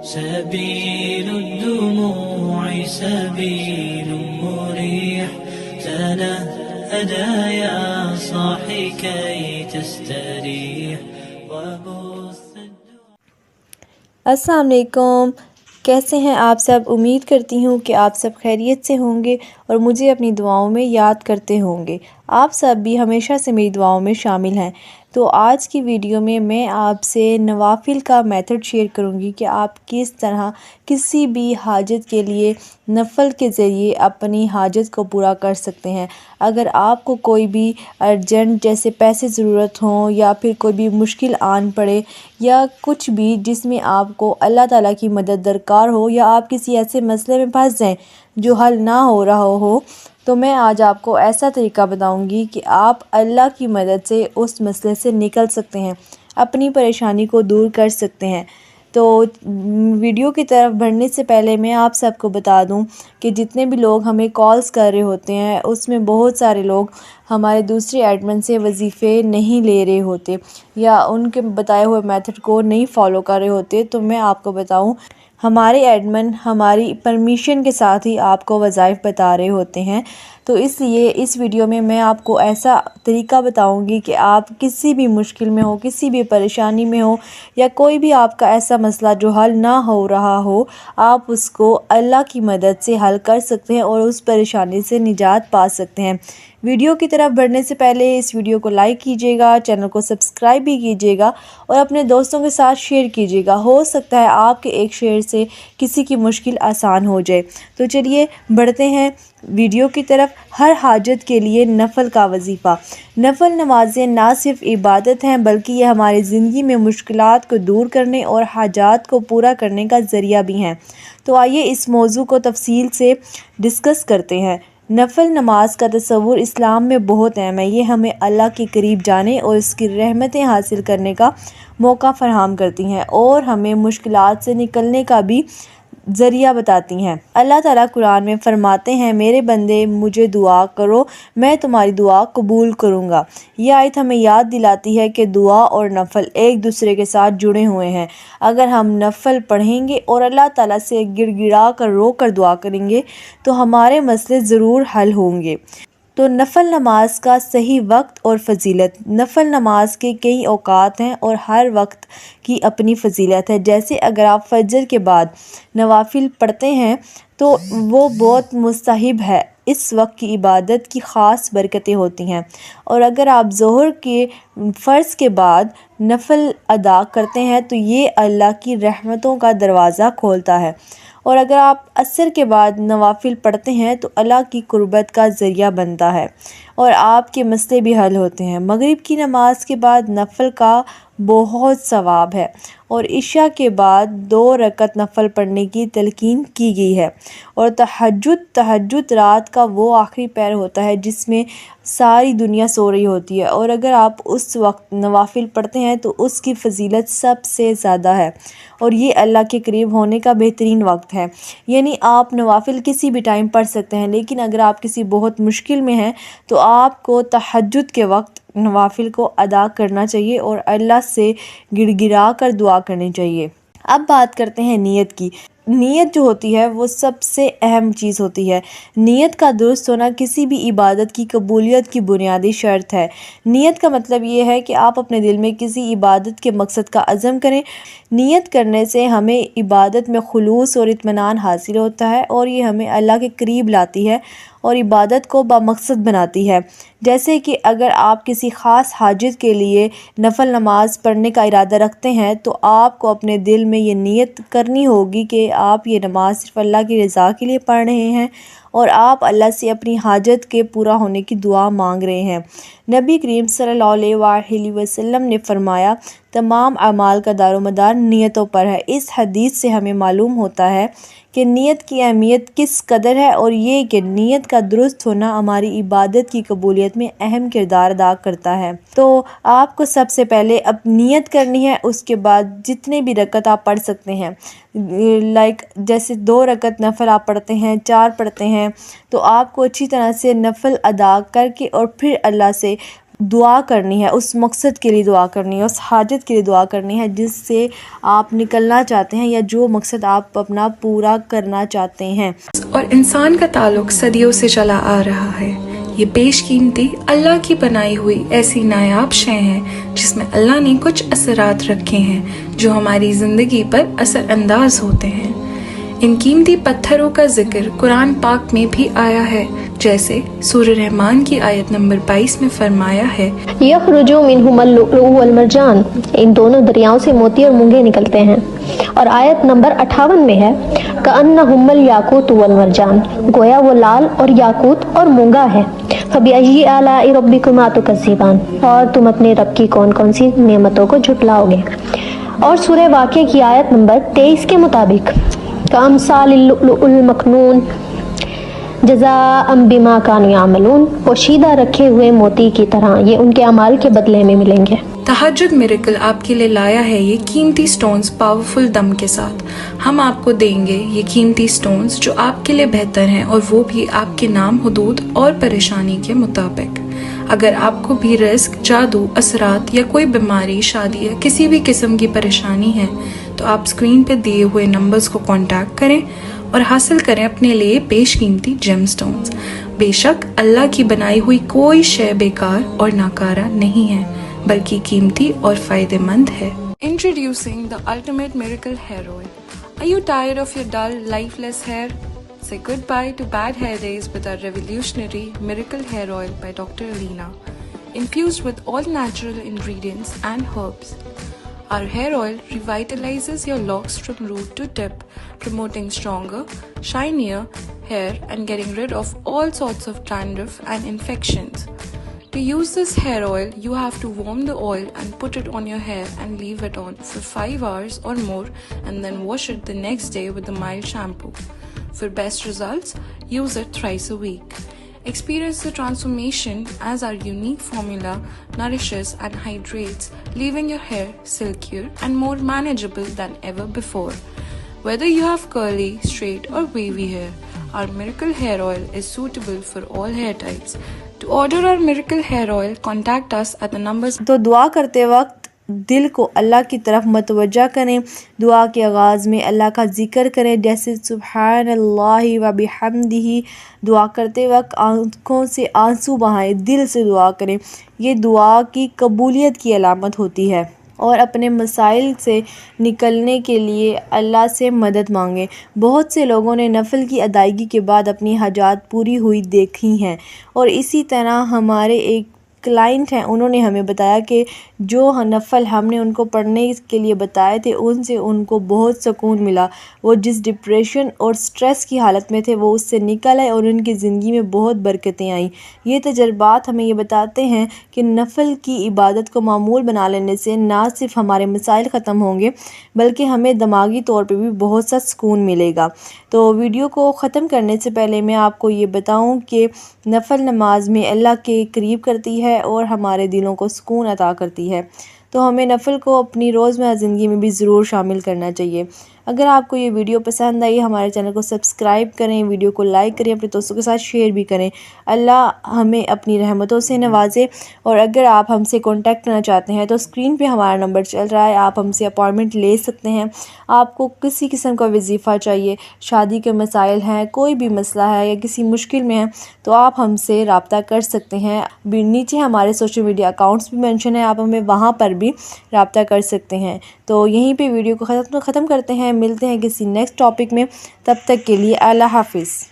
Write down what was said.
سبيل الدموع سبيل مريح تنهدى يا صاحي كي تستريح السلام علیکم، کیسے ہیں آپ سب؟ امید کرتی ہوں کہ آپ سب خیریت سے ہوں گے اور مجھے اپنی دعاؤں میں یاد کرتے ہوں گے۔ آپ سب بھی ہمیشہ سے میری دعاؤں میں شامل ہیں۔ تو آج کی ویڈیو میں میں آپ سے نوافل کا میتھڈ شیئر کروں گی کہ آپ کس طرح کسی بھی حاجت کے لیے نفل کے ذریعے اپنی حاجت کو پورا کر سکتے ہیں۔ اگر آپ کو کوئی بھی ارجنٹ جیسے پیسے ضرورت ہوں یا پھر کوئی بھی مشکل آن پڑے یا کچھ بھی جس میں آپ کو اللہ تعالیٰ کی مدد درکار ہو یا آپ کسی ایسے مسئلے میں پھنس جائیں جو حل نہ ہو رہا ہو، تو میں آج آپ کو ایسا طریقہ بتاؤں گی کہ آپ اللہ کی مدد سے اس مسئلے سے نکل سکتے ہیں، اپنی پریشانی کو دور کر سکتے ہیں۔ تو ویڈیو کی طرف بڑھنے سے پہلے میں آپ سب کو بتا دوں کہ جتنے بھی لوگ ہمیں کالز کر رہے ہوتے ہیں اس میں بہت سارے لوگ ہمارے دوسرے ایڈمن سے وظیفے نہیں لے رہے ہوتے یا ان کے بتائے ہوئے میتھڈ کو نہیں فالو کر رہے ہوتے۔ تو میں آپ کو بتاؤں، ہمارے ایڈمن ہماری پرمیشن کے ساتھ ہی آپ کو وظائف بتا رہے ہوتے ہیں۔ تو اس لیے اس ویڈیو میں میں آپ کو ایسا طریقہ بتاؤں گی کہ آپ کسی بھی مشکل میں ہو، کسی بھی پریشانی میں ہو یا کوئی بھی آپ کا ایسا مسئلہ جو حل نہ ہو رہا ہو، آپ اس کو اللہ کی مدد سے حل کر سکتے ہیں اور اس پریشانی سے نجات پا سکتے ہیں۔ ویڈیو کی طرف بڑھنے سے پہلے اس ویڈیو کو لائک کیجیے گا، چینل کو سبسکرائب بھی کیجیے گا اور اپنے دوستوں کے ساتھ شیئر کیجیے گا۔ ہو سکتا ہے آپ کے ایک شیئر سے کسی کی مشکل آسان ہو جائے۔ تو چلیے بڑھتے ہیں ویڈیو کی طرف۔ ہر حاجت کے لیے نفل کا وظیفہ۔ نفل نمازیں نہ صرف عبادت ہیں بلکہ یہ ہماری زندگی میں مشکلات کو دور کرنے اور حاجات کو پورا کرنے کا ذریعہ بھی ہیں۔ تو آئیے اس موضوع کو تفصیل سے ڈسکس کرتے ہیں۔ نفل نماز کا تصور اسلام میں بہت اہم ہے۔ یہ ہمیں اللہ کے قریب جانے اور اس کی رحمتیں حاصل کرنے کا موقع فراہم کرتی ہیں اور ہمیں مشکلات سے نکلنے کا بھی ذریعہ بتاتی ہیں۔ اللہ تعالیٰ قرآن میں فرماتے ہیں، میرے بندے مجھے دعا کرو میں تمہاری دعا قبول کروں گا۔ یہ آیت ہمیں یاد دلاتی ہے کہ دعا اور نفل ایک دوسرے کے ساتھ جڑے ہوئے ہیں۔ اگر ہم نفل پڑھیں گے اور اللہ تعالیٰ سے گڑ گڑا کر رو کر دعا کریں گے تو ہمارے مسئلے ضرور حل ہوں گے۔ تو نفل نماز کا صحیح وقت اور فضیلت۔ نفل نماز کے کئی اوقات ہیں اور ہر وقت کی اپنی فضیلت ہے۔ جیسے اگر آپ فجر کے بعد نوافل پڑھتے ہیں تو وہ بہت مستحب ہے، اس وقت کی عبادت کی خاص برکتیں ہوتی ہیں۔ اور اگر آپ ظہر کے فرض کے بعد نفل ادا کرتے ہیں تو یہ اللہ کی رحمتوں کا دروازہ کھولتا ہے۔ اور اگر آپ عصر کے بعد نوافل پڑھتے ہیں تو اللہ کی قربت کا ذریعہ بنتا ہے اور آپ کے مسئلے بھی حل ہوتے ہیں۔ مغرب کی نماز کے بعد نفل کا بہت ثواب ہے اور عشاء کے بعد 2 رکعت نفل پڑھنے کی تلقین کی گئی ہے۔ اور تہجد رات کا وہ آخری پہر ہوتا ہے جس میں ساری دنیا سو رہی ہوتی ہے، اور اگر آپ اس وقت نوافل پڑھتے ہیں تو اس کی فضیلت سب سے زیادہ ہے اور یہ اللہ کے قریب ہونے کا بہترین وقت ہے۔ یعنی آپ نوافل کسی بھی ٹائم پڑھ سکتے ہیں، لیکن اگر آپ کسی بہت مشکل میں ہیں تو آپ کو تہجد کے وقت نوافل کو ادا کرنا چاہیے اور اللہ سے گڑ گڑا کر دعا کرنی چاہیے۔ اب بات کرتے ہیں نیت کی۔ نیت جو ہوتی ہے وہ سب سے اہم چیز ہوتی ہے۔ نیت کا درست ہونا کسی بھی عبادت کی قبولیت کی بنیادی شرط ہے۔ نیت کا مطلب یہ ہے کہ آپ اپنے دل میں کسی عبادت کے مقصد کا عزم کریں۔ نیت کرنے سے ہمیں عبادت میں خلوص اور اطمینان حاصل ہوتا ہے اور یہ ہمیں اللہ کے قریب لاتی ہے اور عبادت کو بامقصد بناتی ہے۔ جیسے کہ اگر آپ کسی خاص حاجت کے لیے نفل نماز پڑھنے کا ارادہ رکھتے ہیں تو آپ کو اپنے دل میں یہ نیت کرنی ہوگی کہ آپ یہ نماز صرف اللہ کی رضا کے لیے پڑھ رہے ہیں اور آپ اللہ سے اپنی حاجت کے پورا ہونے کی دعا مانگ رہے ہیں۔ نبی کریم صلی اللہ علیہ وآلہ وسلم نے فرمایا، تمام اعمال کا دار و مدار نیتوں پر ہے۔ اس حدیث سے ہمیں معلوم ہوتا ہے کہ نیت کی اہمیت کس قدر ہے اور یہ کہ نیت کا درست ہونا ہماری عبادت کی قبولیت میں اہم کردار ادا کرتا ہے۔ تو آپ کو سب سے پہلے اب نیت کرنی ہے، اس کے بعد جتنے بھی رکعت آپ پڑھ سکتے ہیں، جیسے 2 رکعت نفل آپ پڑھتے ہیں، 4 پڑھتے ہیں، تو آپ کو اچھی طرح سے نفل ادا کر کے اور پھر اللہ سے دعا کرنی ہے، اس مقصد کے لیے دعا کرنی ہے، اس حاجت کے لیے دعا کرنی ہے جس سے آپ نکلنا چاہتے ہیں یا جو مقصد آپ اپنا پورا کرنا چاہتے ہیں۔ اور انسان کا تعلق صدیوں سے چلا آ رہا ہے۔ یہ بیش قیمتی اللہ کی بنائی ہوئی ایسی نایاب شے ہیں جس میں اللہ نے کچھ اثرات رکھے ہیں جو ہماری زندگی پر اثر انداز ہوتے ہیں۔ ان قیمتی پتھروں کا ذکر قرآن پاک میں بھی آیا ہے، جیسے سورہ رحمان کی آیت نمبر 22 میں فرمایا ہے، یخرج منہما اللؤلؤ والمرجان، ان دونوں دریاؤں سے موتی اور مونگے نکلتے ہیں۔ اور آیت نمبر 58 میں ہے، کأنہم الیاقوت والمرجان، گویا وہ لال اور یاقوت اور مونگا ہے۔ فبأی آلاء ربکما تکذبان، اور تم اپنے رب کی کون کون سی نعمتوں کو جھٹلاؤ گے۔ اور سورہ واقعہ کی آیت نمبر 23 کے مطابق، کأمثال اللؤلؤ المکنون جزاء بما كانوا يعملون، پوشیدہ رکھے ہوئے موتی کی طرح یہ ان کے اعمال کے بدلے میں ملیں گے۔ تہجد میریکل آپ کے لیے لایا ہے یہ قیمتی سٹونز پاورفل دم کے ساتھ۔ ہم آپ کو دیں گے یہ قیمتی سٹونز جو آپ کے لیے بہتر ہیں، اور وہ بھی آپ کے نام، حدود اور پریشانی کے مطابق۔ اگر آپ کو بھی رزق، جادو، اثرات یا کوئی بیماری، شادی یا کسی بھی قسم کی پریشانی ہے تو آپ اسکرین پہ دیے ہوئے نمبرز کو کانٹیکٹ کریں اور حاصل کریں اپنے لیے بیش قیمتی جیم سٹونز۔ بے شک اللہ کی بنائی ہوئی کوئی شے بیکار اور ناکارہ نہیں ہے، بلکہ قیمتی اور فائدہ مند ہے۔ Introducing the ultimate miracle hair oil. Are you tired of your dull, lifeless hair? Say goodbye to bad hair days with our revolutionary miracle hair oil by Dr. Alina, infused with all natural ingredients and herbs. Our hair oil revitalizes your locks from root to tip, promoting stronger, shinier hair and getting rid of all sorts of dandruff and infections. To use this hair oil, you have to warm the oil and put it on your hair and leave it on for 5 hours or more, and then wash it the next day with a mild shampoo. For best results, use it thrice a week. Experience the transformation as our unique formula nourishes and hydrates, leaving your hair silkier and more manageable than ever before. Whether you have curly, straight or wavy hair, our miracle hair oil is suitable for all hair types. To order our miracle hair oil, contact us at the numbers. تو دعا کرتے وقت دل کو اللہ کی طرف متوجہ کریں۔ دعا کے آغاز میں اللہ کا ذکر کریں، جیسے سبحان اللہ و بحمدہ۔ دعا کرتے وقت آنکھوں سے آنسو بہائیں، دل سے دعا کریں، یہ دعا کی قبولیت کی علامت ہوتی ہے۔ اور اپنے مسائل سے نکلنے کے لیے اللہ سے مدد مانگیں۔ بہت سے لوگوں نے نفل کی ادائیگی کے بعد اپنی حاجات پوری ہوئی دیکھی ہیں، اور اسی طرح ہمارے ایک کلائنٹ ہیں، انہوں نے ہمیں بتایا کہ جو نفل ہم نے ان کو پڑھنے کے لیے بتائے تھے ان سے ان کو بہت سکون ملا۔ وہ جس ڈپریشن اور سٹریس کی حالت میں تھے وہ اس سے نکل آئے اور ان کی زندگی میں بہت برکتیں آئیں۔ یہ تجربات ہمیں یہ بتاتے ہیں کہ نفل کی عبادت کو معمول بنا لینے سے نہ صرف ہمارے مسائل ختم ہوں گے بلکہ ہمیں دماغی طور پہ بھی بہت سا سکون ملے گا۔ تو ویڈیو کو ختم کرنے سے پہلے میں آپ کو یہ بتاؤں کہ نفل نماز میں اللہ کے قریب کرتی ہے اور ہمارے دلوں کو سکون عطا کرتی ہے، تو ہمیں نفل کو اپنی روزمرہ زندگی میں بھی ضرور شامل کرنا چاہیے۔ اگر آپ کو یہ ویڈیو پسند آئی، ہمارے چینل کو سبسکرائب کریں، ویڈیو کو لائک کریں، اپنے دوستوں کے ساتھ شیئر بھی کریں۔ اللہ ہمیں اپنی رحمتوں سے نوازے۔ اور اگر آپ ہم سے کانٹیکٹ کرنا چاہتے ہیں تو اسکرین پہ ہمارا نمبر چل رہا ہے، آپ ہم سے اپائنٹمنٹ لے سکتے ہیں۔ آپ کو کسی قسم کا وظیفہ چاہیے، شادی کے مسائل ہیں، کوئی بھی مسئلہ ہے یا کسی مشکل میں ہے تو آپ ہم سے رابطہ کر سکتے ہیں۔ نیچے ہمارے سوشل میڈیا اکاؤنٹس بھی مینشن ہیں، آپ ہمیں وہاں پر بھی رابطہ کر سکتے ہیں۔ تو یہیں پہ ویڈیو کو ختم کرتے ہیں، ملتے ہیں کسی نیکسٹ ٹاپک میں، تب تک کے لیے اللہ حافظ۔